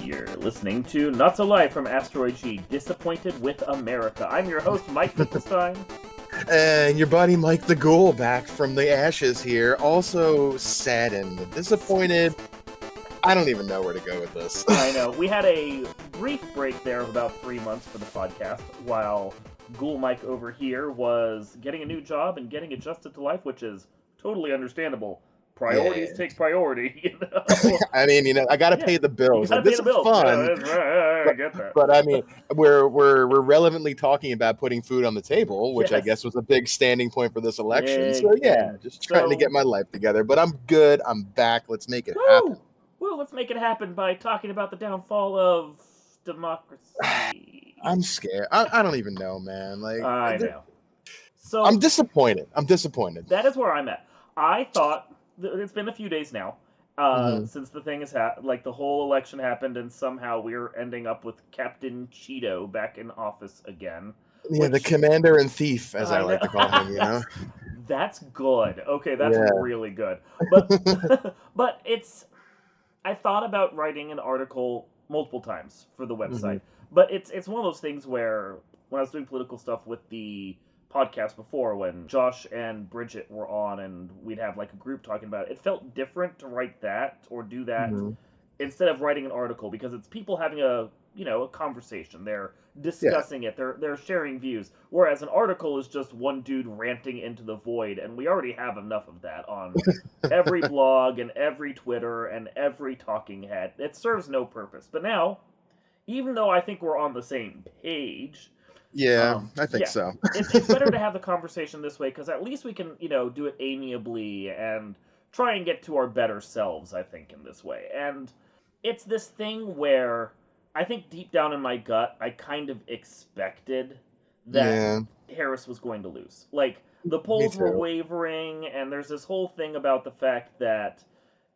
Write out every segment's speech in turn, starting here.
You're listening to Not So Live from Asteroid G, Disappointed with America. I'm your host, Mike Wittgenstein. And your buddy Mike the Ghoul back from the ashes here, also saddened, disappointed. I don't even know where to go with this. I know. We had a brief break there of about 3 months for the podcast, while Ghoul Mike over here was getting a new job and getting adjusted to life, which is totally understandable. Priorities take priority, you know? I mean, I gotta pay the bills. You gotta Like, pay this the is bills. fun. I get that. But I mean, we're relevantly talking about putting food on the table, which I Yes. guess was a big standing point for this election. Big So yeah, thing. just trying to So- get my life together. But I'm good. I'm back. Let's make it happen. Well, let's make it happen by talking about the downfall of democracy. I'm scared. I don't even know, man. Like, I know. So I'm disappointed. that is where I'm at. I thought it's been a few days now since the thing has like the whole election happened, and somehow we're ending up with Captain Cheeto back in office again. Yeah, the commander and thief, as I like to call him. You know, that's good. Okay, that's Yeah. really good. But but it's. I thought about writing an article multiple times for the website, but it's one of those things where when I was doing political stuff with the podcast before, when Josh and Bridget were on and we'd have like a group talking about it, it felt different to write that or do that instead of writing an article, because it's people having a conversation. They're discussing it. They're sharing views. Whereas an article is just one dude ranting into the void, and we already have enough of that on every blog and every Twitter and every talking head. It serves no purpose. But now, even though I think we're on the same page, I think so. it's better to have the conversation this way, because at least we can, do it amiably and try and get to our better selves, I think, in this way. And it's this thing where I think deep down in my gut, I kind of expected that Harris was going to lose. Like, the polls were wavering, and there's this whole thing about the fact that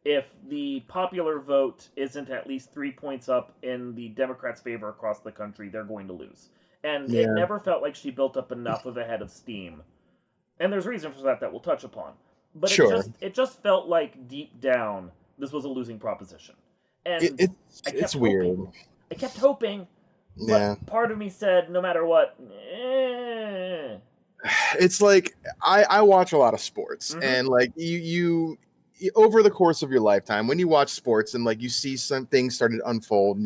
if the popular vote isn't at least 3 points up in the Democrats' favor across the country, they're going to lose. And it never felt like she built up enough of a head of steam. And there's reason for that we'll touch upon. But it just felt like deep down, this was a losing proposition. And it's weird. I kept hoping, but part of me said, no matter what, It's like, I watch a lot of sports, and like you over the course of your lifetime, when you watch sports and like you see some things starting to unfold,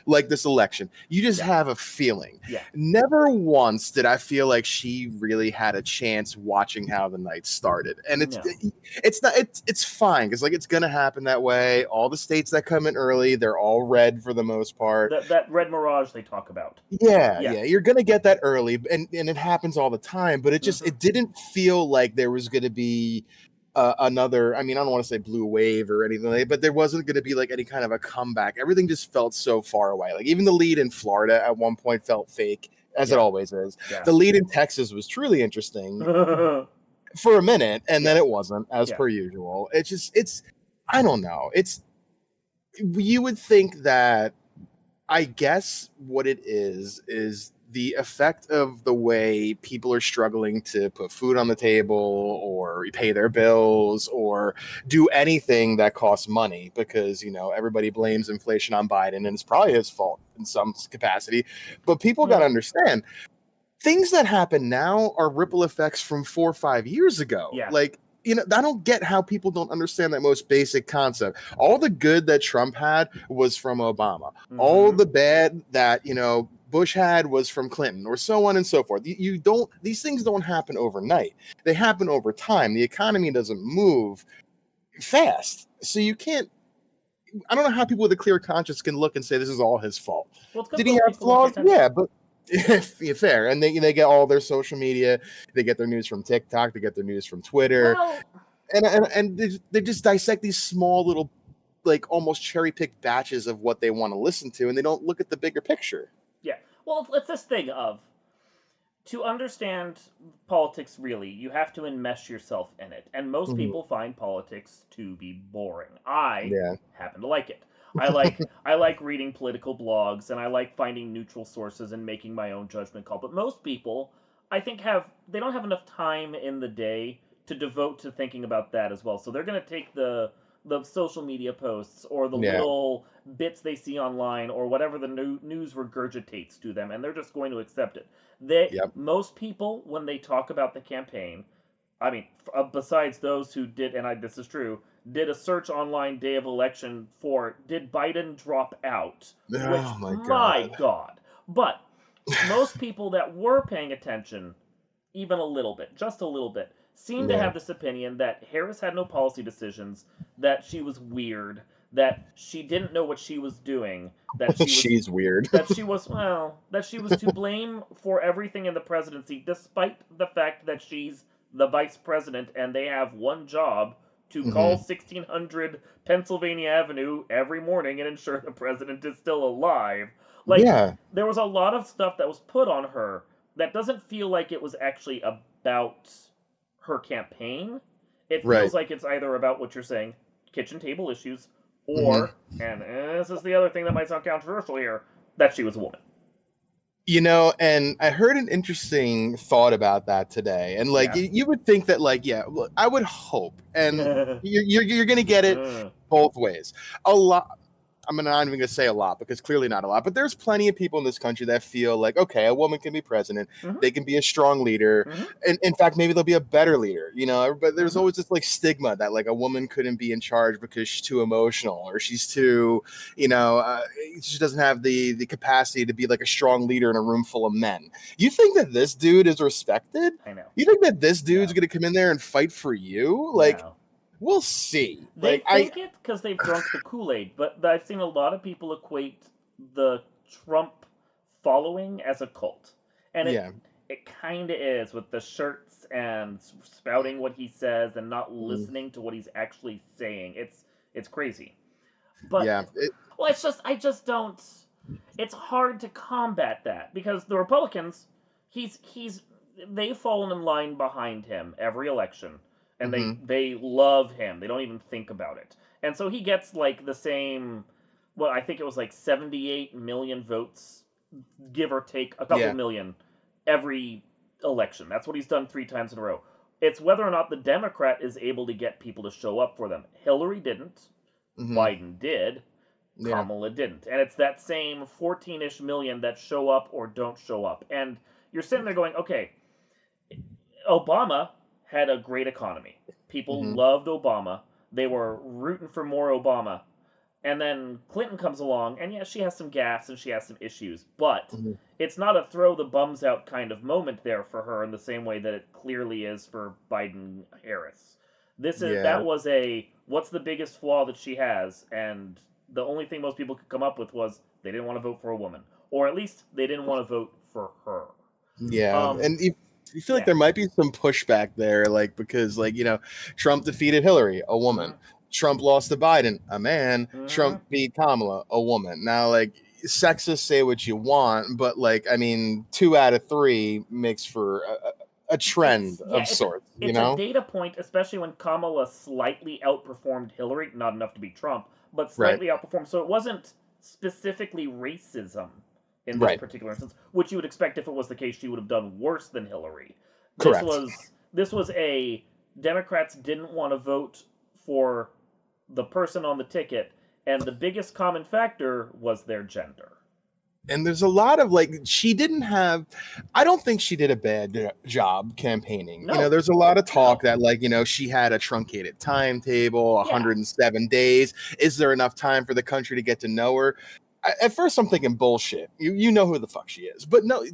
like this election, you just have a feeling. Never once did I feel like she really had a chance watching how the night started. And it's fine, because like it's gonna happen that way. All the states that come in early, they're all red for the most part. That red mirage they talk about. Yeah, you're gonna get that early, and it happens all the time. But it just it didn't feel like there was gonna be another, I mean, I don't want to say blue wave or anything like that, but there wasn't going to be like any kind of a comeback. Everything just felt so far away. Like even the lead in Florida at one point felt fake, as it always is. The lead in Texas was truly interesting for a minute, and then it wasn't, as per usual. It's I don't know. You would think that, I guess what it is the effect of the way people are struggling to put food on the table or pay their bills or do anything that costs money, because, everybody blames inflation on Biden, and it's probably his fault in some capacity. But people got to understand, things that happen now are ripple effects from 4 or 5 years ago. Like, I don't get how people don't understand that most basic concept. All the good that Trump had was from Obama. All the bad that, Bush had was from Clinton, or so on and so forth. These things don't happen overnight. They happen over time. The economy doesn't move fast. So you can't, I don't know how people with a clear conscience can look and say this is all his fault. Did he have flaws? Yeah, but fair. And they get all their social media. They get their news from TikTok. They get their news from Twitter. And they just dissect these small little, like almost cherry-picked batches of what they want to listen to, and they don't look at the bigger picture. Well, it's this thing of, to understand politics really, you have to enmesh yourself in it. And most people find politics to be boring. I happen to like it. I like reading political blogs, and I like finding neutral sources and making my own judgment call. But most people, I think, they don't have enough time in the day to devote to thinking about that as well. So they're going to take the the social media posts or the Yeah. little bits they see online or whatever the news regurgitates to them, and they're just going to accept it. Yep. Most people, when they talk about the campaign, I mean, besides those who did, and this is true, did a search online day of election for did Biden drop out? Which, Oh my my god. God. But most people that were paying attention, even a little bit, just a little bit, seemed to Yeah. have this opinion that Harris had no policy decisions, that she was weird, that she didn't know what she was doing, She's weird. that she was to blame for everything in the presidency, despite the fact that she's the vice president and they have one job to call Hmm. 1600 Pennsylvania Avenue every morning and ensure the president is still alive. Like, Yeah. there was a lot of stuff that was put on her that doesn't feel like it was actually about her campaign. It Right. feels like it's either about what you're saying, kitchen table issues, Hmm. or, and this is the other thing that might sound controversial here, that she was a woman. And I heard an interesting thought about that today. And like Yeah. you would think that like, yeah, look, I would hope, and you're gonna get it both ways. A lot. I'm not even going to say a lot because clearly not a lot, but there's plenty of people in this country that feel like, okay, a woman can be president. Mm-hmm. They can be a strong leader. Mm-hmm. And in fact, maybe they'll be a better leader, but there's Mm-hmm. always this like stigma that like a woman couldn't be in charge because she's too emotional or she's too, she doesn't have the capacity to be like a strong leader in a room full of men. You think that this dude is respected? I know. You think that this dude's No. going to come in there and fight for you? Like, No. we'll see. They Like, I, think it because they've drunk the Kool-Aid, but I've seen a lot of people equate the Trump following as a cult. And yeah. it kind of is, with the shirts and spouting what he says and not Mm, listening to what he's actually saying. It's crazy. But yeah. well, I just don't. It's hard to combat that because the Republicans, he's they've fallen in line behind him every election, and Mhm. they love him. They don't even think about it, and so he gets like the same. Well, I think it was like 78 million votes, give or take a couple Yeah. million, every election. That's what he's done 3 times in a row. It's whether or not the Democrat is able to get people to show up for them. Hillary didn't. Mhm. Biden did. Yeah. Kamala didn't. And it's that same 14-ish million that show up or don't show up. And you're sitting there going, okay, Obama had a great economy. People Mhm. loved Obama. They were rooting for more Obama. And then Clinton comes along, and yeah, she has some gaffes and she has some issues, but Mhm. it's not a throw the bums out kind of moment there for her in the same way that it clearly is for Biden Harris. Yeah. That was a what's the biggest flaw that she has, and the only thing most people could come up with was they didn't want to vote for a woman, or at least they didn't want to vote for her. Yeah. Um, And you feel like yeah. there might be some pushback there, like because like Trump defeated Hillary, a woman. Mm-hmm. Trump lost to Biden, a man. Mm-hmm. Trump beat Kamala, a woman. Now, like sexists say what you want, but like I mean, 2 out of 3 makes for a trend of sorts. It's a data point, especially when Kamala slightly outperformed Hillary, not enough to beat Trump, but Right. slightly outperformed. So it wasn't specifically racism in this Right. particular instance, which you would expect if it was the case she would have done worse than Hillary. Correct. This was a Democrats didn't want to vote for the person on the ticket, and the biggest common factor was their gender. And there's a lot of like she didn't have I don't think she did a bad job campaigning. No, There's a lot of talk no, that like she had a truncated timetable, yeah, 107 days. Is there enough time for the country to get to know her? At first I'm thinking bullshit. You know who the fuck she is. But no,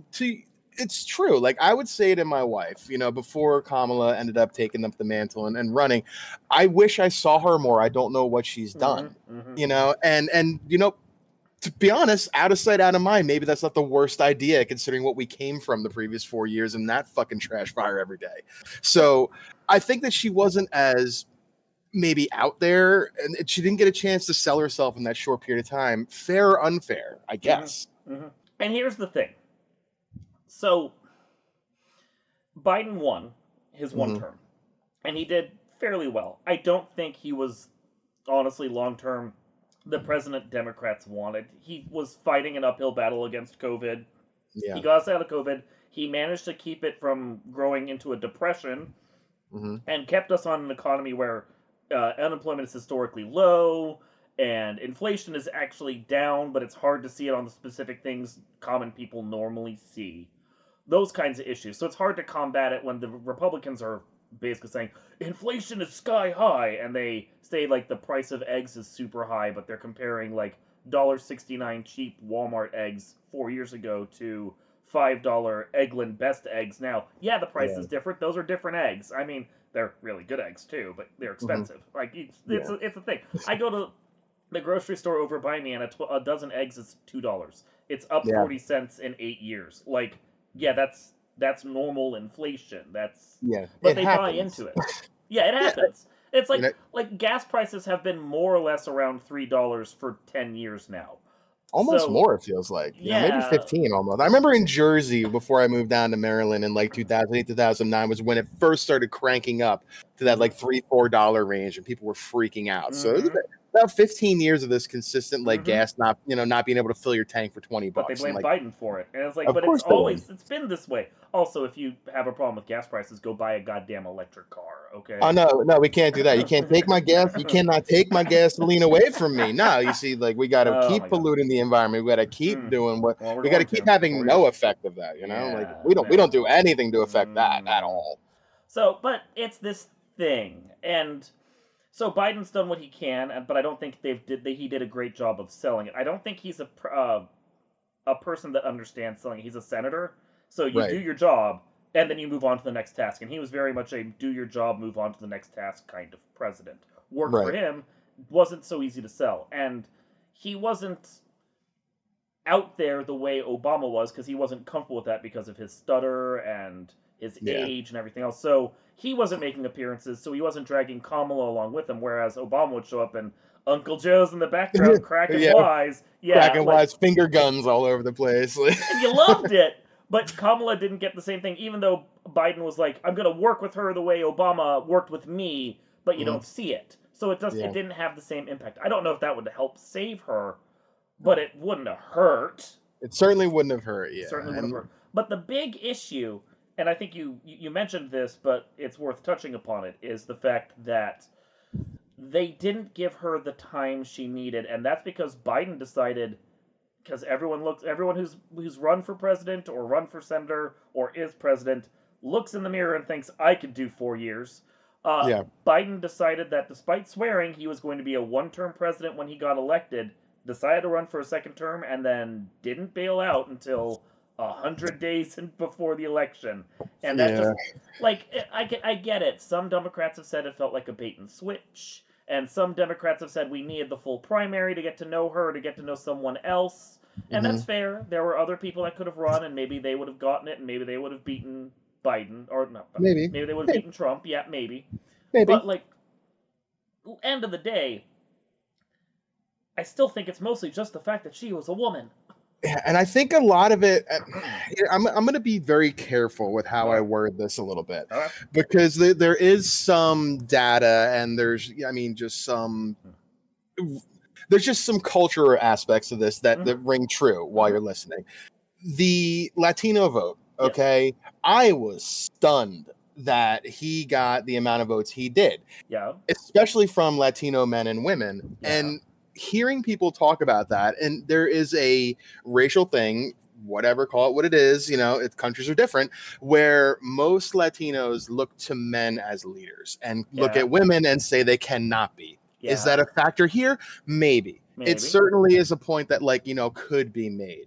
it's true. Like I would say to my wife, before Kamala ended up taking up the mantle and running, I wish I saw her more. I don't know what she's mm-hmm, done. mm-hmm. And to be honest, out of sight, out of mind, maybe that's not the worst idea considering what we came from the previous 4 years and that fucking trash fire every day. So I think that she wasn't as maybe out there and she didn't get a chance to sell herself in that short period of time. Fair or unfair, I guess. Mm-hmm, mm-hmm. And here's the thing. So Biden won his one Mm-hmm. term, and he did fairly well. I don't think he was honestly long term the president Democrats wanted. He was fighting an uphill battle against COVID. He Yeah. got us out of COVID. He managed to keep it from growing into a depression Mm-hmm. and kept us on an economy where unemployment is historically low, and inflation is actually down, but it's hard to see it on the specific things common people normally see. Those kinds of issues. So it's hard to combat it when the Republicans are basically saying inflation is sky high, and they say like the price of eggs is super high, but they're comparing like $1.69 cheap Walmart eggs 4 years ago to $5 Eggland Best eggs now. Yeah, the price Yeah. is different. Those are different eggs. I mean, they're really good eggs too, but they're Hmm. expensive. Like Yeah. it's a thing. I go to the grocery store over by me, and a dozen eggs is $2. It's up Yeah. 40 cents in 8 years. Like, yeah, that's normal inflation. That's Yeah. but It they buy happens. into it. Yeah, it Yeah. happens. It's You know, like gas prices have been more or less around $3 for 10 years now. almost So more, it feels like, maybe yeah, 15 almost. I remember in Jersey before I moved down to Maryland in like 2008, 2009 was when it first started cranking up to that mm-hmm, like $3, $4 range and people were freaking out. So it was mm-hmm, about 15 years of this consistent like mm-hmm. gas not being able to fill your tank for 20 But they bucks. And blame like, Biden for it, and it's like, of but course they would. it's been this way. Also, if you have a problem with gas prices, go buy a goddamn electric car, Oh okay? no, no, we can't do that. You can't take my gas. You cannot take my gasoline away from me. No, you see, like we got to Oh my keep god. polluting the environment. We got to keep Mm. doing what Well, we're we got to going keep to for having 4 years. no effect of that. Like Yeah, we don't no. do anything to affect that at Mm. all. So, but it's this thing, and so Biden's done what he can, but I don't think he did a great job of selling it. I don't think he's a person that understands selling. He's a senator, so you do Right, your job and then you move on to the next task. And he was very much a do your job, move on to the next task kind of president. Worked for right. him, wasn't so easy to sell, and he wasn't out there the way Obama was because he wasn't comfortable with that because of his stutter and his Yeah, age and everything else. So he wasn't making appearances, so he wasn't dragging Kamala along with him. Whereas Obama would show up and Uncle Joe's in the background cracking yeah. wise. Yeah, Cracking like wise finger guns all over the place. and you loved it. But Kamala didn't get the same thing, even though Biden was like, "I'm going to work with her the way Obama worked with me," but you Mhm. don't see it, so it Yeah, didn't have the same impact. I don't know if that would help save her, but it wouldn't have hurt. it certainly wouldn't have hurt. It Yeah, certainly would have and hurt. But the big issue, and I think you mentioned this, but it's worth touching upon it, is the fact that they didn't give her the time she needed, and that's because Biden decided because everyone who's run for president or run for senator or is president looks in the mirror and thinks I could do 4 years. yeah, Biden decided that despite swearing he was going to be a one-term president when he got elected, decided to run for a second term and then didn't bail out until 100 days before the election, and that yeah. just like I get it. Some Democrats have said it felt like a bait and switch, and some Democrats have said we needed the full primary to get to know her, to get to know someone else, and Hmm. that's fair. There were other people that could have run, and maybe they would have gotten it, and maybe they would have beaten Biden, or not. Maybe, Maybe they would have beaten Trump. Yeah, maybe. maybe. But like, end of the day, I still think it's mostly just the fact that she was a woman. Yeah, and I think a lot of it. I'm going to be very careful with how All I right. word this a little bit All right. because there is some data and just some there's just some cultural aspects of this that Mm-hmm. ring true while Mm-hmm. you're listening. The Latino vote, Yes. okay, I was stunned that he got the amount of votes he did, Yeah. especially from Latino men and women. Yeah. And hearing people talk about that, and there is a racial thing, whatever, call it what it is, countries are different, where most Latinos look to men as leaders and look Yeah. at women and say they cannot be. Is Yeah. that a factor here? Maybe. It Maybe. certainly is a point that, could be made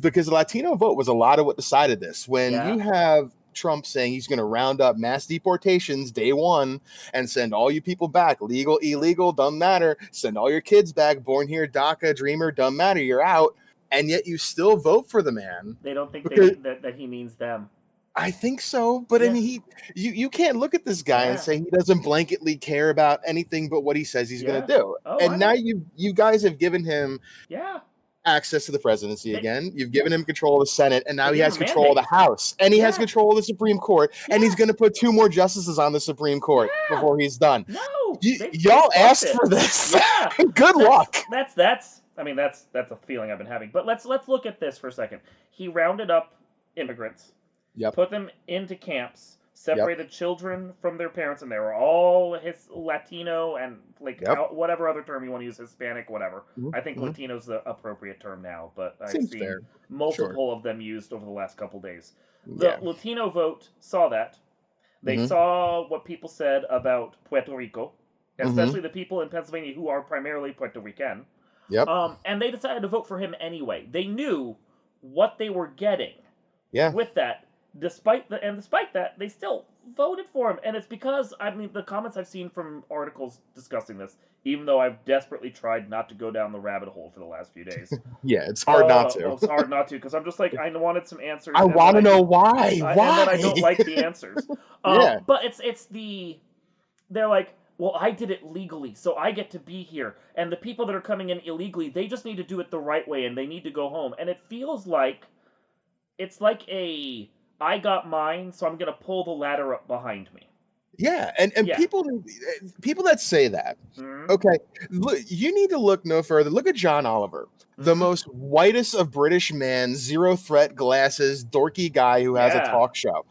because the Latino vote was a lot of what decided this. When Yeah. you have Trump saying he's going to round up mass deportations day one and send all you people back, legal, illegal, doesn't matter. Send all your kids back, born here, DACA, Dreamer, doesn't matter. You're out, and yet you still vote for the man They don't think because that he means them. I think so. But I Yes. mean, you can't look at this guy and Yeah. say he doesn't blanketly care about anything but what he says he's going Yeah. to do. Oh, I And now know. you guys have given him Yeah. access to the presidency They again. You've given him control of the Senate, and now they he give has him a control of mandate. the House, and he has Yeah. control of the Supreme Court, and he's Yeah. going to put 2 more justices on the Supreme Court Yeah. before he's done. No. They Y'all flush asked it. for this. Yeah. Good luck. That's. I mean, that's a feeling I've been having. But let's look at this for a second. He rounded up immigrants, Yep. put them into camps, Yep. separated children from their parents, and they were all his Latino and like Yep. whatever other term you want to use, Hispanic, whatever. I think Mm-hmm. Latino's the appropriate term now, but I've Seems seen fair. Sure. multiple of them used over the last couple days. The Yeah. Latino vote saw that. They Mm-hmm. saw what people said about Puerto Rico, Mm-hmm. especially the people in Pennsylvania who are primarily Puerto Rican. Yep. And they decided to vote for him anyway. They knew what they were getting Yeah. with that. Despite that, they still voted for him, and it's because I mean the comments I've seen from articles discussing this, even though I've desperately tried not to go down the rabbit hole for the last few days. Yeah. It's hard not to. Well, it's hard not to because I'm just like I wanted some answers, I want to know why. and then I Why? don't like the answers. Yeah. But it's the they're like, well, I did it legally, so I get to be here. And the people that are coming in illegally, they just need to do it the right way and they need to go home. And it feels like it's like a I got mine, so I'm gonna pull the ladder up behind me. Yeah, and Yeah. people that say that, Mm-hmm. okay, look, you need to look no further. Look at John Oliver, the Mm-hmm. most whitest of British men, zero threat glasses, dorky guy who has a Yeah. talk show.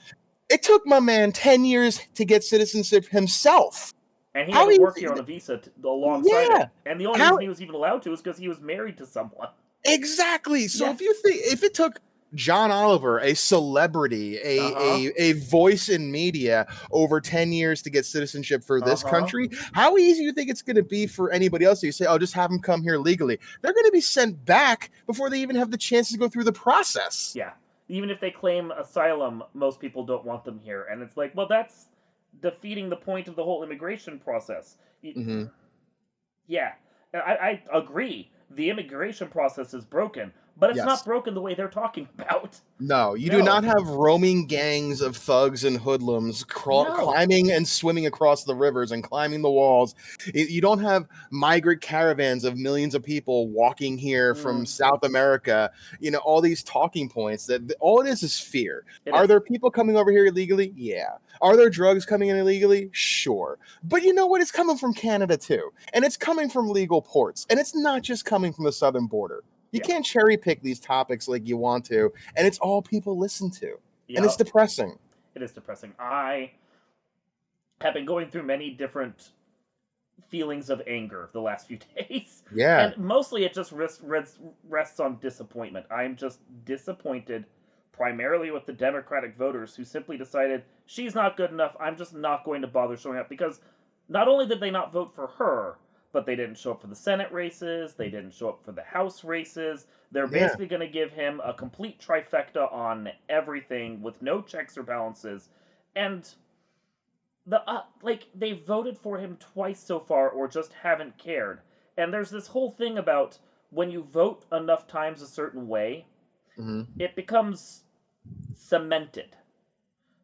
It took my man 10 years to get citizenship himself. And he had How to easy? work here on a visa alongside Yeah. it. And the only How reason he was even allowed to is because he was married to someone. exactly? So Yeah. if it took John Oliver, a celebrity, Uh huh. a voice in media, over 10 years to get citizenship for Uh this huh. country, how easy do you think it's going to be for anybody else? You say, oh, just have them come here legally. They're going to be sent back before they even have the chance to go through the process. Yeah. Even if they claim asylum, most people don't want them here. And it's like, well, that's defeating the point of the whole immigration process. Hmm. Yeah, I agree. The immigration process is broken, but it's not Yes. broken the way they're talking about. No, you do No, not have roaming gangs of thugs and hoodlums no. climbing and swimming across the rivers and climbing the walls. You don't have migrant caravans of millions of people walking here from Mm, South America. You know, all these talking points that all it is fear. it Are is. there people coming over here illegally? Yeah. Are there drugs coming in illegally? Sure. But you know what? It's coming from Canada too. And it's coming from legal ports. And it's not just coming from the southern border. You Yeah. can't cherry pick these topics like you want to, and it's all people listen to, and it's Yep. depressing. It is depressing. I have been going through many different feelings of anger the last few days, Yeah. and mostly it just rests on disappointment. I'm just disappointed, primarily with the Democratic voters who simply decided she's not good enough. I'm just not going to bother showing up because not only did they not vote for her, but they didn't show up for the Senate races. They didn't show up for the House races. They're Yeah. basically going to give him a complete trifecta on everything with no checks or balances, and they voted for him twice so far or just haven't cared. And there's this whole thing about when you vote enough times a certain way, Hmm. it becomes cemented.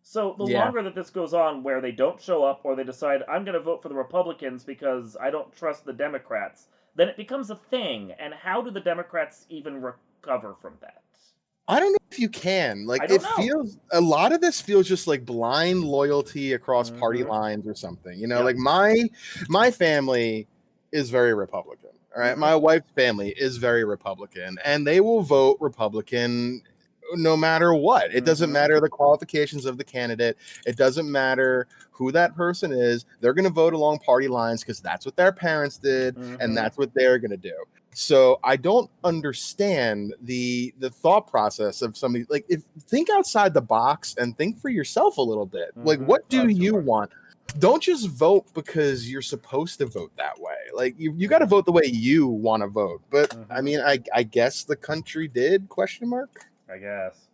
So the Yeah. longer that this goes on where they don't show up or they decide I'm going to vote for the Republicans because I don't trust the Democrats, then it becomes a thing. And how do the Democrats even recover from that? I don't know if you can. Like, I it don't know. feels a lot of this feels just like blind loyalty across party Mhm. lines or something. You know, like Yep. my family is very Republican. All right. Mhm. My wife's family is very Republican, and they will vote Republican no matter what. It doesn't Mhm. matter the qualifications of the candidate. It doesn't matter who that person is. They're going to vote along party lines because that's what their parents did, and Mhm. that's what they're going to do. So I don't understand the thought process of somebody like if think outside the box and think for yourself a little bit. Like, Mhm. what do It's too you hard. want? Don't just vote because you're supposed to vote that way. Like, you got to vote the way you want to vote. But I Mhm. mean, I guess the country did, question mark. I guess.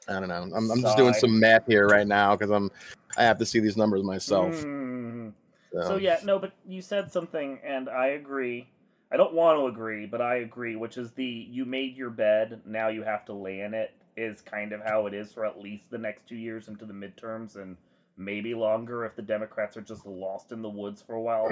I don't know. I'm just doing Sigh. some math here right now because I have to see these numbers myself. Mm. So So yeah, no, but you said something, and I agree. I don't want to agree, but I agree, which is the you made your bed, now you have to lay in it, is kind of how it is for at least the next 2 years into the midterms, and maybe longer if the Democrats are just lost in the woods for a while.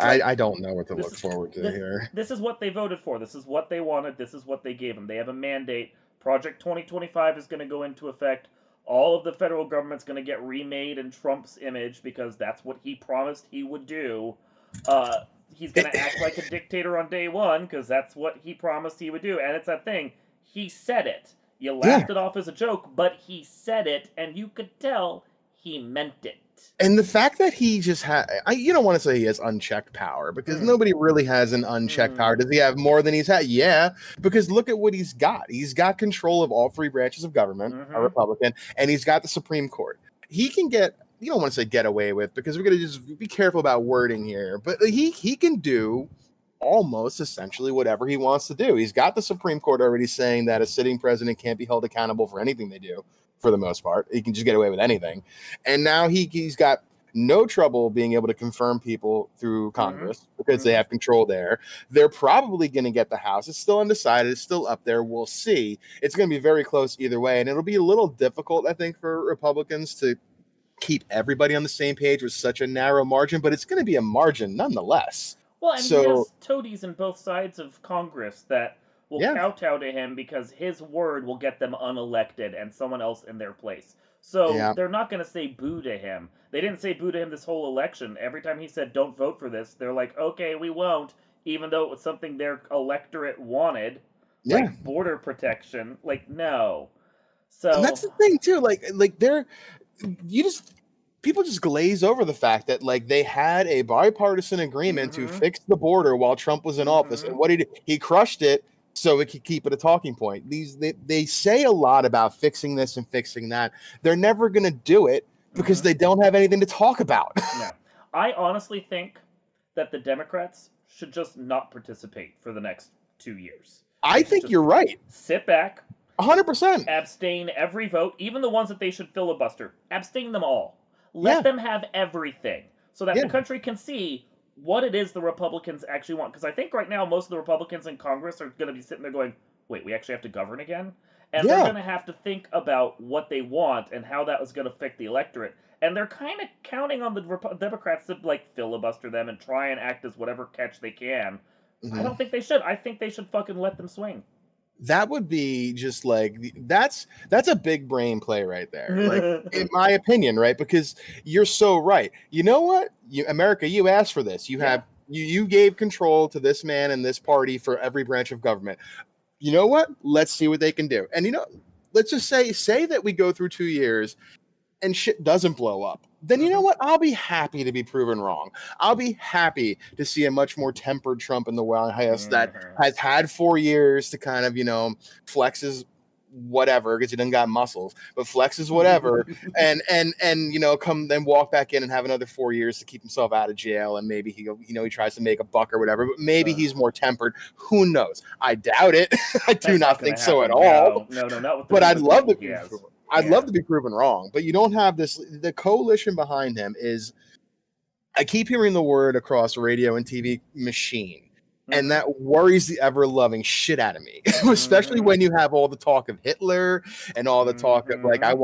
Like I don't know what to this look is forward to this here. this is what they voted for. This is what they wanted. This is what they gave them. They have a mandate. Project 2025 is going to go into effect. All of the federal government's going to get remade in Trump's image because that's what he promised he would do. Uh, he's going It, to act like a dictator on day one because that's what he promised he would do. And it's that thing. He said it. You Yeah. laughed it off as a joke, but he said it, and you could tell he meant it. And the fact that he just had, you don't want to say he has unchecked power because Mm. nobody really has an unchecked power. Mm. Does he have more than he's had? Yeah, because look at what he's got. He's got control of all three branches of government, a Mm-hmm. Republican, and he's got the Supreme Court. He can get, you don't want to say get away with because we're going to just be careful about wording here, but he can do almost essentially whatever he wants to do. He's got the Supreme Court already saying that a sitting president can't be held accountable for anything they do for the most part. He can just get away with anything. And now he's got no trouble being able to confirm people through Congress because they have control there. They're probably going to get the House. It's still undecided. It's still up there. We'll see. It's going to be very close either way. And it'll be a little difficult, I think, for Republicans to keep everybody on the same page with such a narrow margin, but it's going to be a margin nonetheless. Well, and he So, has toadies in both sides of Congress that will yeah. kowtow to him because his word will get them unelected and someone else in their place. So Yeah. they're not going to say boo to him. They didn't say boo to him this whole election. Every time he said, don't vote for this, they're like, okay, we won't, even though it was something their electorate wanted, Yeah. like border protection. Like, no. And that's So, the thing too. Like they're you just people just glaze over the fact that like they had a bipartisan agreement to mm-hmm, fix the border while Trump was in office, mm-hmm, and what he crushed it so it could keep it a talking point. They say a lot about fixing this and fixing that. They're never going to do it because mm-hmm. they don't have anything to talk about. No. I honestly think that the Democrats should just not participate for the next 2 years. I They should think just you're right, sit back, 100%. abstain every vote, even the ones that they should filibuster. Abstain them all. Let Yeah, them have everything so that the yeah, country can see what it is the Republicans actually want. Because I think right now most of the Republicans in Congress are going to be sitting there going, wait, we actually have to govern again? And they're yeah. going to have to think about what they want and how that was going to affect the electorate. And they're kind of counting on the Democrats to like filibuster them and try and act as whatever catch they can. I Mhm. don't think they should. I think they should fucking let them swing. That would be just like that's a big brain play right there, like in my opinion, right? Because you're so right. You know what, America, you asked for this. You Yeah. have you gave control to this man and this party for every branch of government. You know what, let's see what they can do. And let's just say that we go through 2 years and shit doesn't blow up, then you know Mm-hmm. what? I'll be happy to be proven wrong. I'll be happy to see a much more tempered Trump in the White House that Mm-hmm. has had 4 years to kind of, flex his whatever because he doesn't got muscles, but flexes whatever, and come then walk back in and have another 4 years to keep himself out of jail, and maybe he tries to make a buck or whatever, but maybe he's more tempered. Who knows? I doubt it. I do That's not not going think to so at happen. all. No, no, no, not with the But group I'd of love people to he be. has. I'd Yeah. love to be proven wrong, but you don't have this. The coalition behind him is. I keep hearing the word across radio and TV machine. And Mm-hmm. that worries the ever loving shit out of me, especially Mm-hmm. when you have all the talk of Hitler and all the talk of like, I Mm-hmm.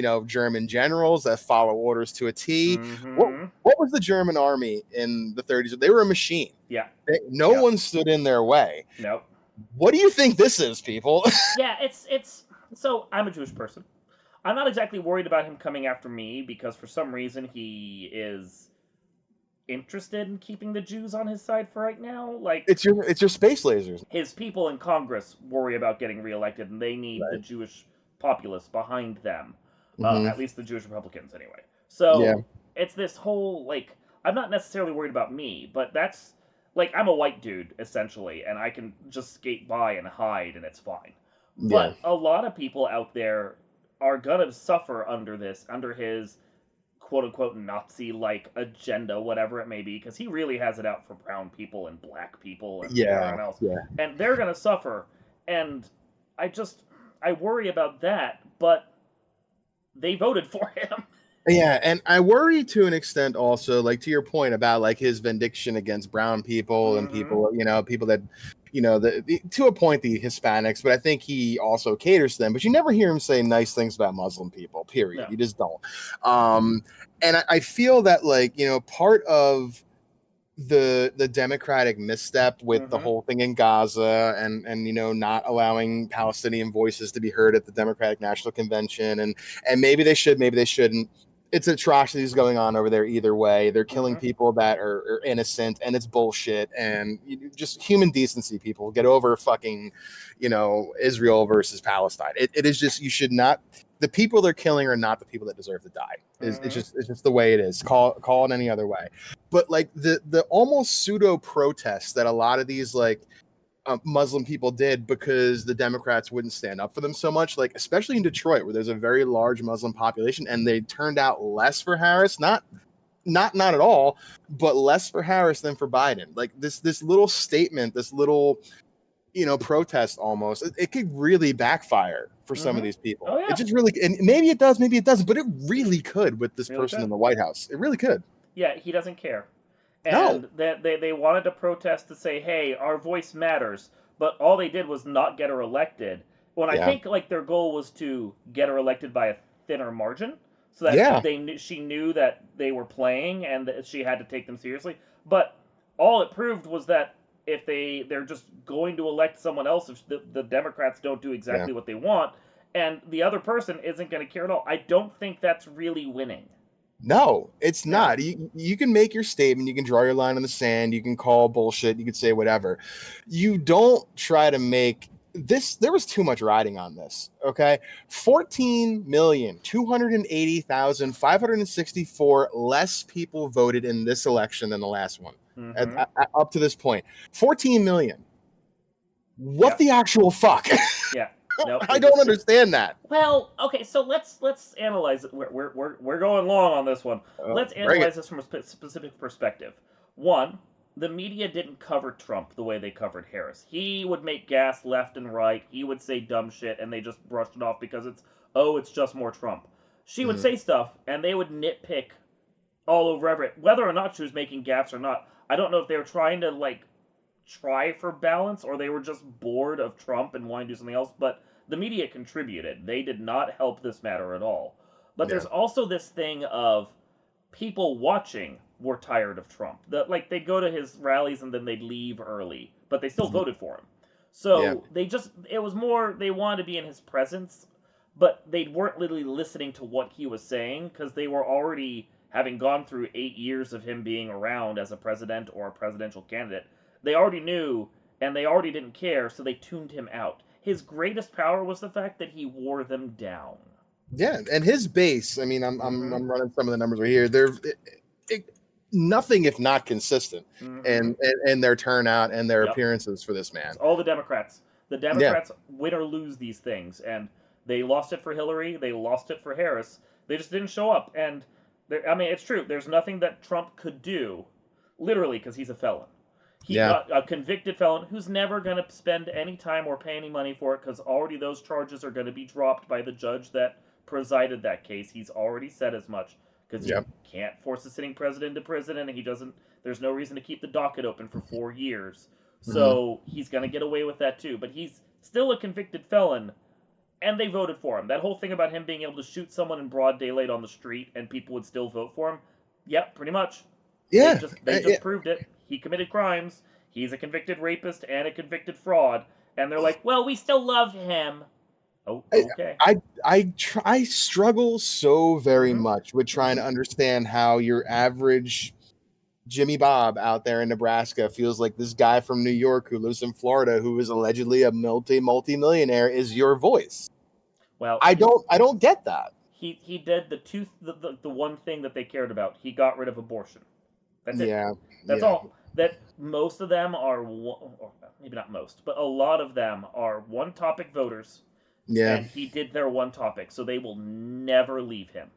want, German generals that follow orders to a T. What, Mm-hmm. what was the German army in the 30s? They were a machine. Yeah. No Yep. one stood in their way. Nope. What do you think this is, people? Yeah, it's so I'm a Jewish person. I'm not exactly worried about him coming after me because for some reason he is interested in keeping the Jews on his side for right now. Like It's your space lasers. his people in Congress worry about getting reelected and they need the Right. Jewish populace behind them. Mm-hmm. At least the Jewish Republicans anyway. Yeah. So it's this whole like I'm not necessarily worried about me, but that's like I'm a white dude essentially, and I can just skate by and hide, and it's fine. Yeah. But a lot of people out there are gonna suffer under this, under his quote unquote Nazi like agenda, whatever it may be, because he really has it out for brown people and black people and everyone Yeah. else, Yeah. and they're gonna suffer. And I just I worry about that, but they voted for him. Yeah, and I worry to an extent also, like to your point about like his vindication against brown people and Mm-hmm. people that, to a point, the Hispanics, but I think he also caters to them. But you never hear him say nice things about Muslim people, period. No. You just don't. And I feel that like, part of the Democratic misstep with the Mm-hmm. whole thing in Gaza and not allowing Palestinian voices to be heard at the Democratic National Convention and maybe they should, maybe they shouldn't. it's atrocities going on over there either way. They're killing Mm-hmm. people that are innocent, and it's bullshit. And just human decency, people get over fucking, Israel versus Palestine. It is just, you should not. The people they're killing are not the people that deserve to die. Mm-hmm. It's just the way it is. Call it any other way. But like the almost pseudo protests that a lot of these like Muslim people did because the Democrats wouldn't stand up for them so much, like especially in Detroit, where there's a very large Muslim population, and they turned out less for Harris, not at all, but less for Harris than for Biden. Like this little statement, this little protest almost, it could really backfire for some of Mm-hmm. these people. Oh yeah. It just really, and maybe it does, maybe it doesn't, but it really could with this Really person could. in the White House. It really could. Yeah, he doesn't care. No. And that they wanted to protest to say, hey, our voice matters, but all they did was not get her elected. When I Yeah. think like their goal was to get her elected by a thinner margin, so that Yeah. she knew that they were playing and that she had to take them seriously. But all it proved was that if they're just going to elect someone else if the Democrats don't do Yeah. exactly what they want, and the other person isn't going to care at all. I don't think that's really winning. No, it's Yeah. not. You can make your statement, you can draw your line in the sand, you can call bullshit, you can say whatever. You don't try to make this. There was too much riding on this. Okay. 14,280,564 less people voted in this election than the last one. Mm-hmm. Up to this point. 14 million. What Yeah. the actual fuck? Yeah. No, I don't understand that. Well, okay, so let's analyze it. We're going long on this one. Let's Bring it. analyze this from a specific perspective. One, the media didn't cover Trump the way they covered Harris. He would make gas left and right. He would say dumb shit, and they just brushed it off because it's just more Trump. She would Mhm. say stuff, and they would nitpick all over Everett, whether or not she was making gaffes or not. I don't know if they were trying to try for balance or they were just bored of Trump and wanting to do something else, but the media contributed. They did not help this matter at all. But Yeah. there's also this thing of people watching were tired of Trump. They'd go to his rallies and then they'd leave early, but they still Mhm. voted for him. Yeah. So it was more they wanted to be in his presence, but they weren't literally listening to what he was saying because they were already having gone through 8 years of him being around as a president or a presidential candidate. They already knew and they already didn't care, so they tuned him out. His greatest power was the fact that he wore them down. Yeah, and his base. I mean, Mm-hmm. I'm running some of the numbers right here. They're nothing if not consistent, Mm-hmm. and their turnout and their Yep. appearances for this man. It's all the Democrats. The Yeah, Democrats win or lose these things, and they lost it for Hillary. They lost it for Harris. They just didn't show up. And I mean, it's true. There's nothing that Trump could do, literally, because he's a felon. He yeah, got a convicted felon who's never going to spend any time or pay any money for it because already those charges are going to be dropped by the judge that presided that case. He's already said as much because yeah. you can't force a sitting president to prison, and he doesn't. There's no reason to keep the docket open for 4 years. Mhm. So he's going to get away with that too. But he's still a convicted felon, and they voted for him. That whole thing about him being able to shoot someone in broad daylight on the street and people would still vote for him. Yep, pretty much. Yeah, They yeah. just proved it. He committed crimes. He's a convicted rapist and a convicted fraud. And they're like, well, we still love him. Oh, okay. I struggle so very Mm-hmm. much with trying to Mm-hmm. understand how your average Jimmy Bob out there in Nebraska feels like this guy from New York who lives in Florida who is allegedly a multi-millionaire is your voice. Well, I don't get that. he did the one thing that they cared about. He got rid of abortion. That's it. Yeah, That's yeah, all. That most of them are, or maybe not most, but a lot of them are one topic voters, yeah. and he did their one topic, so they will never leave him.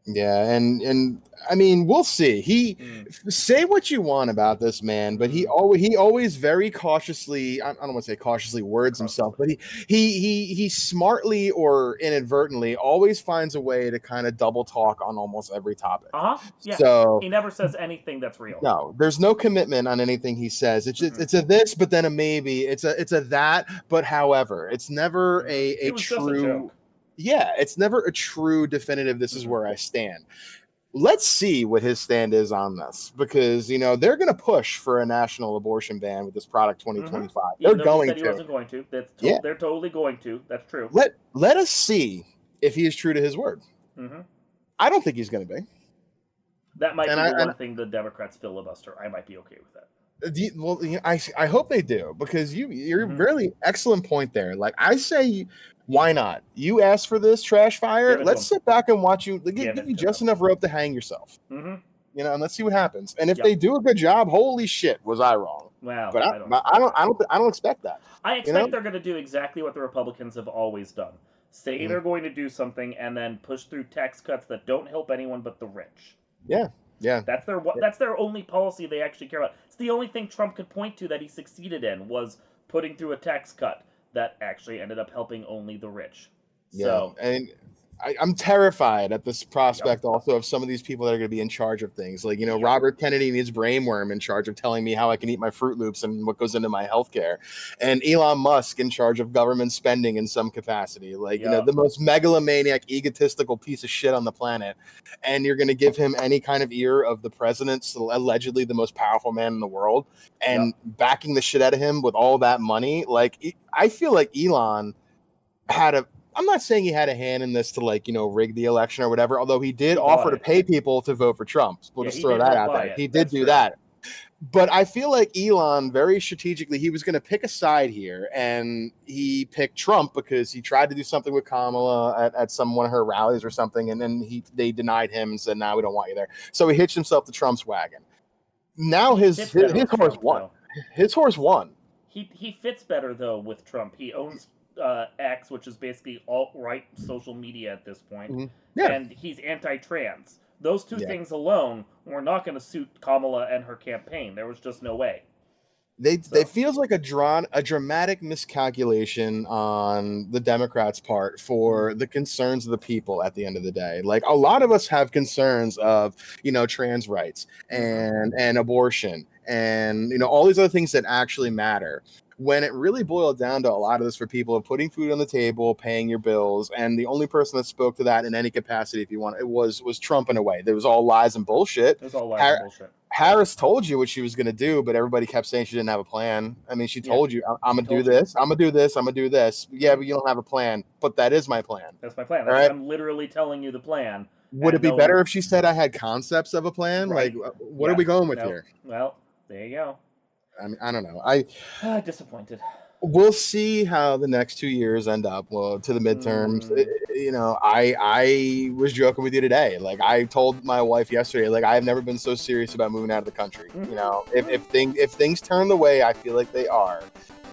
Yeah, and I mean, we'll see. Mm. Say what you want about this man, but Mhm. he always very cautiously, I don't want to say cautiously words himself, but he smartly or inadvertently always finds a way to kind of double talk on almost every topic. Yeah. So He never says anything that's real. no, there's no commitment on anything he says. It's just, Mm-mm. it's a this, but then a maybe. It's a that, but however. It's never a It was just a true. joke. Yeah, it's never a true definitive. This is Mhm. where I stand. Let's see what his stand is on this because they're going to push for a national abortion ban with this product 2025. They're Even though he going said he to. wasn't going to. Yeah. They're totally going to. That's true. Let us see if he is true to his word. Mm-hmm. I don't think he's going to be. That might And be I, the and one thing the Democrats filibuster. I might be okay with that. well, I hope they do, because you're Mhm. really excellent point there. Like, I say, why not? You asked for this trash fire. Give it to Let's him. sit back and watch you. Give Give it you to just them. enough rope to hang yourself. Mm-hmm. And let's see what happens. And if Yep. they do a good job, holy shit, was I wrong? Well, But I don't expect that. I don't expect that. I expect they're going to do exactly what the Republicans have always done. Say Mhm. they're going to do something and then push through tax cuts that don't help anyone but the rich. Yeah. That's their only policy they actually care about. It's the only thing Trump could point to that he succeeded in was putting through a tax cut that actually ended up helping only the rich. So, And I'm terrified at this prospect Yep. also of some of these people that are going to be in charge of things. Like, Yep. Robert Kennedy and his brainworm in charge of telling me how I can eat my Fruit Loops and what goes into my healthcare. And Elon Musk in charge of government spending in some capacity. Like, Yep. the most megalomaniac, egotistical piece of shit on the planet. And you're going to give him any kind of ear of the president, allegedly the most powerful man in the world, and backing the shit out of him with all that money. Like, I feel like Elon I'm not saying he had a hand in this to rig the election or whatever, although he did offer to pay people to vote for Trump. We'll just throw that out there. He did do that. But I feel like Elon, very strategically, he was going to pick a side here, and he picked Trump because he tried to do something with Kamala at one of her rallies or something, and then they denied him and said, "No, we don't want you there." So he hitched himself to Trump's wagon. Now his horse won. His horse won. He fits better though with Trump. He owns X, which is basically alt-right social media at this point. Mm-hmm. Yeah. And he's anti-trans. Those two things alone were not going to suit Kamala and her campaign. There was just no way. They feels like a dramatic miscalculation on the Democrats' part for the concerns of the people at the end of the day. Like, a lot of us have concerns of, trans rights and abortion and, all these other things that actually matter. When it really boiled down to a lot of this for people of putting food on the table, paying your bills, and the only person that spoke to that in any capacity, if you want, it was Trump in a way. There was all lies and bullshit. It was all lies and bullshit. Harris told you what she was going to do, but everybody kept saying she didn't have a plan. I mean, she told you, I'm going to do this, I'm going to do this, I'm going to do this. Yeah, but you don't have a plan. But that is my plan. That's my plan. Right? I'm literally telling you the plan. Would it be better if she said I had concepts of a plan? Right. Like, what are we going with here? Well, there you go. I mean, I don't know. Disappointed. We'll see how the next 2 years end up. Well, to the midterms, I was joking with you today. Like, I told my wife yesterday, like, I've never been so serious about moving out of the country. If things turn the way I feel like they are,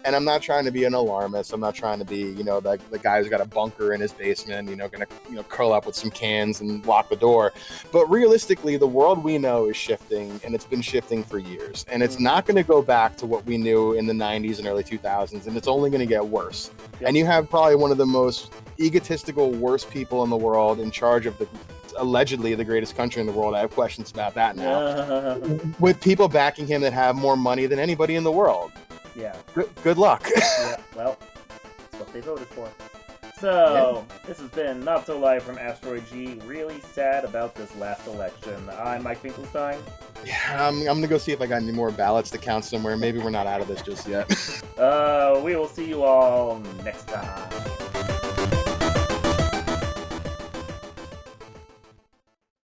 and I'm not trying to be an alarmist. I'm not trying to be, the guy who's got a bunker in his basement, going to, curl up with some cans and lock the door. But realistically, the world we know is shifting, and it's been shifting for years. And it's not going to go back to what we knew in the 90s and early 2000s, and it's only going to get worse. Yep. And you have probably one of the most egotistical, worst people in the world in charge of allegedly the greatest country in the world. I have questions about that now. With people backing him that have more money than anybody in the world. Yeah. Good luck. Yeah, well, that's what they voted for. So, This has been Not So Live from Asteroid G. Really sad about this last election. I'm Mike Finkelstein. Yeah, I'm going to go see if I got any more ballots to count somewhere. Maybe we're not out of this just yet. We will see you all next time.